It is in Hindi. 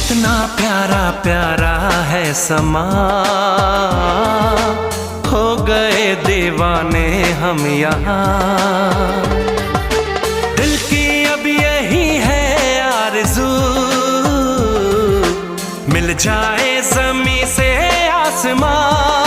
कितना प्यारा प्यारा है समा, हो गए दीवाने हम यहाँ। दिल की अब यही है आरज़ू, मिल जाए ज़मीं से आसमां।